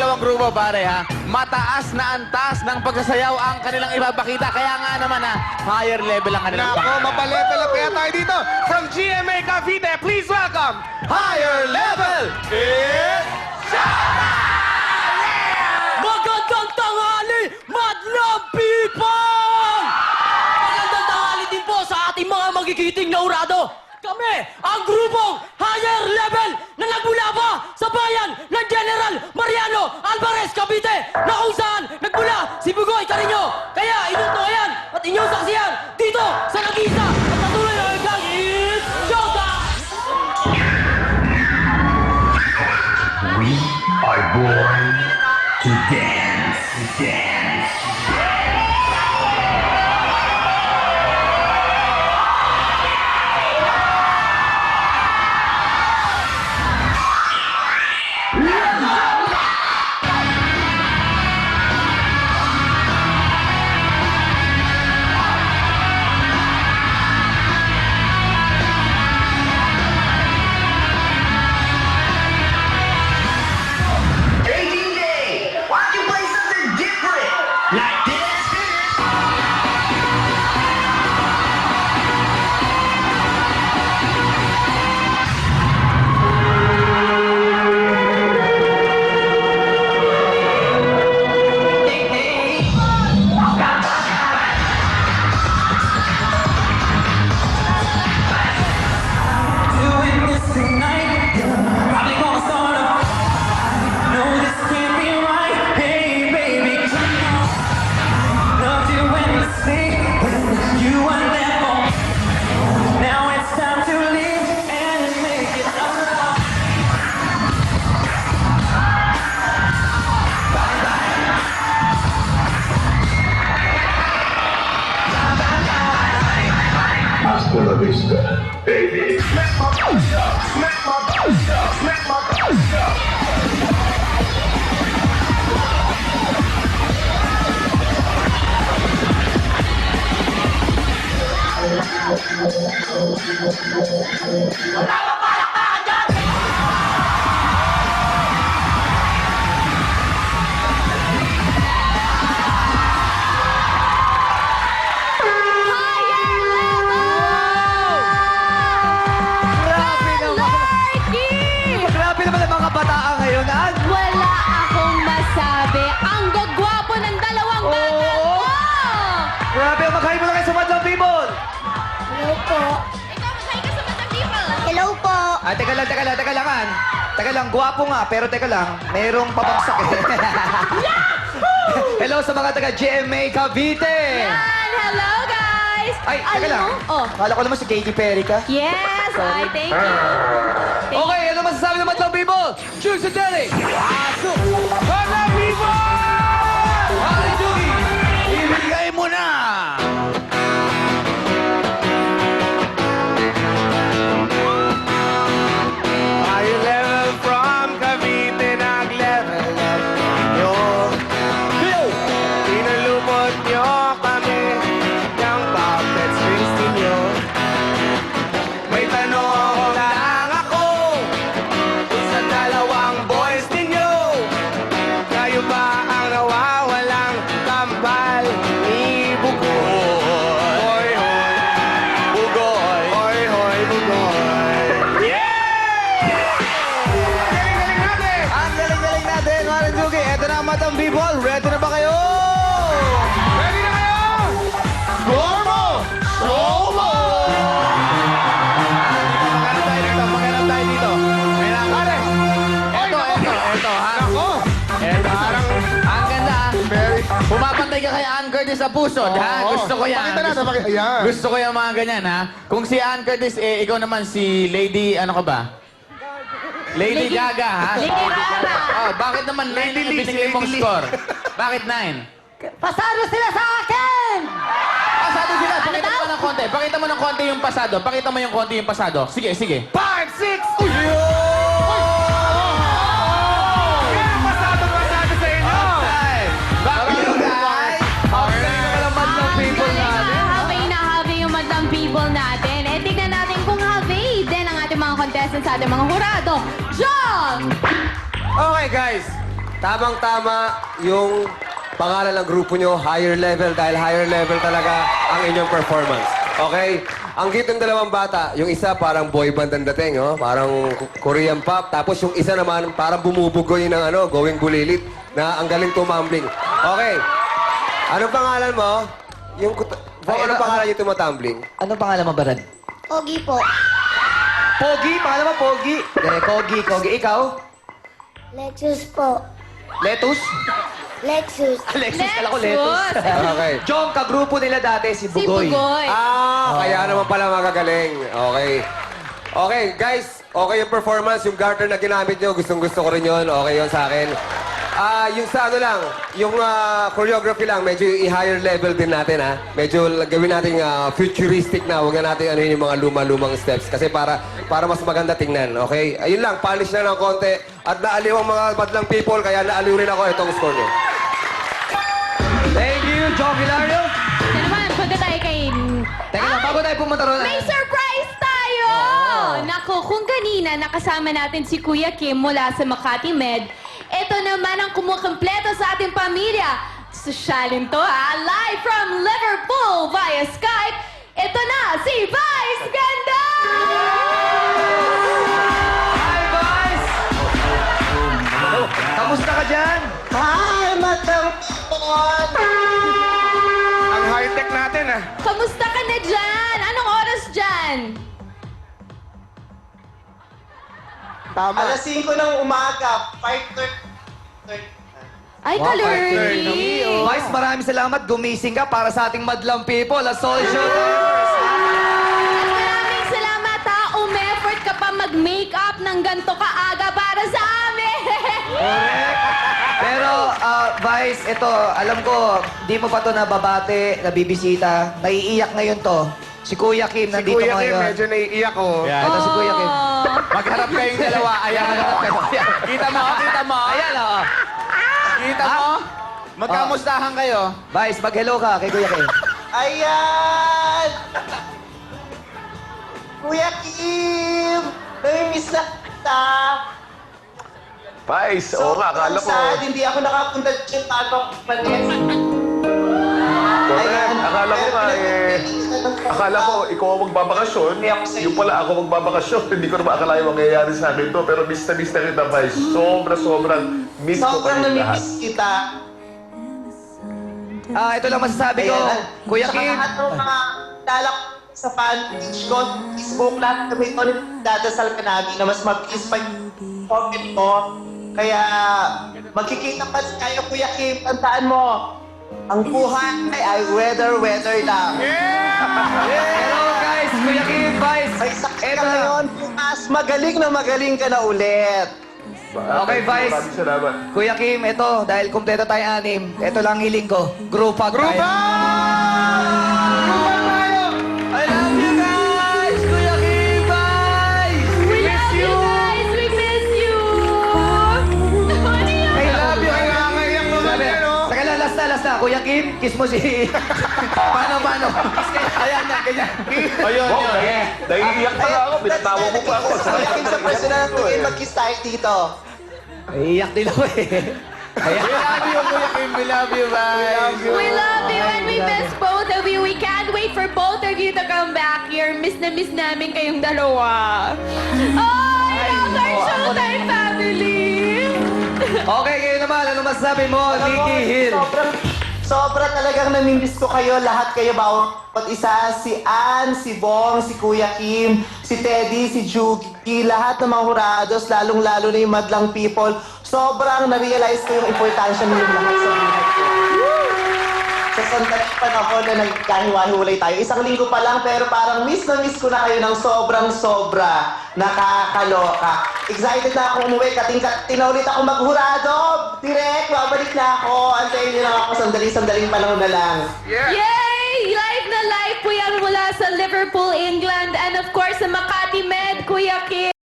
dalawang grupo, pare, ha? Mataas na antas ng pagsasayaw ang kanilang ipapakita. Kaya nga naman, ha? Higher level ang kanilang Nako, pakita. mapalevel up kaya tayo dito. From GMA Cavite, please welcome Higher level! It's Magandang tanghali, Madlang People! Magandang tanghali din po sa ating mga magigiting na urado. Kami, ang grupong Higher Level na nagmula pa sa bayan ng General Mariano Alvarez, Cavite, na kung saan nagmula si Bugoy Carino. Kaya inutukayan at inyong saksiyan dito sa nag-iisa at patuloy na hanggang It's Showtime! We are born to dance, dance. Hey DJ, why don't you play something different? Like this? Doing this tonight, probably gonna start a fight. No, this can't be right. Hey, baby, come on. Loved you endlessly when you were there for me. Now it's time to leave and make it alone. Hasta la vista, baby. Smack my bust up, smack my bust up, smack my bust up. Grabe naman! Grabe naman ang mga kabataan ngayon, ha? Wala akong masabi. Ang gagwapo ng dalawang bata Oo. ko! Grabe, mag-hi mo na kayo sa Madlang People! Hello po. Ikaw, mag-hi ka sa Madlang People. Hello po. Ah, teka lang, Ann. Teka lang, guwapo nga, pero teka lang, merong pabagsak eh. Hello sa mga taga GMA Cavite! Yan, hello guys. Ay, teka lang. Oh. Kala ko naman si Katy Perry ka. Yes, ay, thank you. Okay, ano masasabi ng Madlang People? Choose the Jelly! Aso! Madlang People! Hari Dugi! Ibigay mo na! Higher level from Cavite, nag-level up nyo. Pinalupot nyo kami ng puppet strings ninyo. May tanong lang ako sa dalawang boys ninyo. Kayo ba ang nawawalang kambal ni Bugoy? Hoy, hoy, Bugoy. Hoy, hoy, Bugoy. Galing-galing natin! Ang galing-galing natin, Hari Dugi. Eto na ang Madlang People. Ready na ba kayo? Ready na kayo? Gormo! Romo! Pakialam tayo dito. Kailangan. Pare! Eto, ha? Ako! Eto, Parang ang ganda, ha? very... Pumapantay ka kay Ann Curtis sa puso, ha? Oo. Gusto ko yan. Pakita natin, pakita. Ayan. Gusto ko yung mga ganyan, ha? Kung si Ann Curtis, ikaw naman si Lady, ano ka ba? Lady Gaga, ha? Lady Gaga. Oh, bakit naman 9 ang binigay mong score? Bakit 9? Pasado sila sa akin! Pasado sila. Ano Pakita mo daw? ng konti. Pakita mo ng konti yung pasado. Pakita mo yung konti yung pasado. Sige, sige. 5, 6! Uy! Yan ang pasado sa inyo! Bakit yung guys? Outstanding naman ang Madlang People natin. Happy yung Madlang People natin. Eh, tignan natin kung happy din ang ating mga contestants sa ating mga hurado. John! Okay, guys. Tamang-tama yung pangalan ng grupo nyo, higher level, dahil higher level talaga ang inyong performance. Okay? Ang cute ng dalawang bata, yung isa parang boy band ang dating, oh? Parang Korean pop. Tapos yung isa naman parang bumubugoy ng going bulilit na ang galing tumambling. Okay. Anong pangalan mo? Anong pangalan yung tumatumbling? Ano pangalan mo, Barad? Pogi po. Pogi? Pangalan mo, Pogi? Kogi. Ikaw? Lexus po. Letus? Lexus. Alexis, kala ko Letus. Okay. Jong, kagrupo nila dati, si Si Bugoy. Bugoy. Kaya naman pala magagaling. Okay. Okay, guys. Okay yung performance. Yung garter na ginamit nyo, gustong-gusto ko rin yun. Okay yun sa akin. Yung sa lang, yung choreography lang, medyo i-higher level din natin, ha? Medyo gawin natin futuristic na. Huwag na natin yung mga luma-lumang steps. Kasi para mas maganda tingnan, okay? Ayun lang, polish na ng konti. At naaliw ang mga madlang people, kaya naaliw rin ako itong score nyo. Thank you, Jong Hilario. Ito naman, punta tayo kay... Teka lang, bago tayo pumunta ron. May surprise tayo! Naku, kung kanina nakasama natin si Kuya Kim mula sa Makati Med, ito naman ang kumukompleto sa ating pamilya. Sosyalin to, ha? Live from Liverpool via Skype, ito na si Vice Ganda! Hi, boys! Kamusta ka dyan? Hi, Madam Pon! Ang high-tech natin, ah. Kamusta ka na dyan? Anong oras dyan? Alas 5 ng umaga, 5:30. Ay, ka-learning! Vice, maraming salamat. Gumising ka para sa ating madlang people. At Soul Showtimers. Maraming salamat, ha? Umeffort ka pa mag-makeup ng ganito kaaga para sa amin! Correct. Pero, Vice, ito, alam ko, di mo pa to nababate, nabibisita. Naiiyak ngayon to. Si Kuya Kim, nandito ngayon. naiiyak ko. Ito si Kuya Kim. Magharap kayong dalawa. Ayan, magharap kayo. Kita mo, kita mo. Ayan, oh. Kita mo? Magkamustahan kayo. Vice, mag-hello ka kay Kuya Kim. Ayan! Kuya Kim! Namimiss na kita! Pais, oo nga, akala ko. sad, hindi ako nakapunta dyan paano panis. Correct. Akala ko nga akala ko ikaw ang magbabakasyon. Yung pala ako magbabakasyon. Hindi ko naman akala yung mangyayari sa akin to. Pero miss na kita, Pais. Sobrang miss ko Sobrang kayo lahat. namimiss kita. Ito lang masasabi ko. Ayan. Kuya Sa Kim. lahat ng mga dalak sa fan page ko, Facebook, lahat kami ito dadasal ka namin na mas mabilis pa yung comment mo. Kaya magkikita pa tayo, Kuya Kim. Tandaan mo, ang buhay ay weather lang. Hello, guys. Kuya Kim, Vice. May sakit ka Ito na. ngayon, bukas magaling ka na ulit. Okay, Vice. Maraming salamat. Kuya Kim, ito, dahil kumpleto tayo anim, ito lang hiling ko. Group hug tayo. I love you guys! Kuya Kim, Vice! We love you guys! We miss you! Ano yun? I love you. Nangangayak naman yan, oh. Saka lang, last na. Kuya Kim, kiss mo si... Paano? Kiss kayo. Ayan na, ganyan. Ayun, yun. Naiiyak na nga ako. Binatawa mo pa ako. Kuya Kim, sa personal tingin, mag-kiss tayo dito. Iiyak din ako eh. Ayan. We love you, Kuya Kim. We love you, bye. We love you and we miss both of you. We can't wait for both of you to come back here. Miss na miss namin kayong dalawa. Oh, I love our Showtime family! Okay, kayo naman. Ano masasabi mo, Nikki Hill? Sobra talagang namimiss ko kayo. Lahat kayo, bawat isa. Si Ann, si Bong, si Kuya Kim, si Teddy, si Jugi. Lahat ng mga hurados, lalong-lalo na yung madlang people. Sobrang na-realize ko yung importansya ninyong lahat sa buhay ko. Sa sandaling panahon na nagkahiwa-hiwalay tayo. Isang linggo pa lang, pero parang miss na miss ko na kayo ng sobrang-sobra. Nakakaloka. Excited na ako umuwi. Kating-kating na ulit ako maghurado. Direk, babalik na ako. Antayin niyo lang ako sandaling panahon na lang. Yay! Live na live po yan mula sa Liverpool, England. And of course, sa Makati Med, Kuya Kim.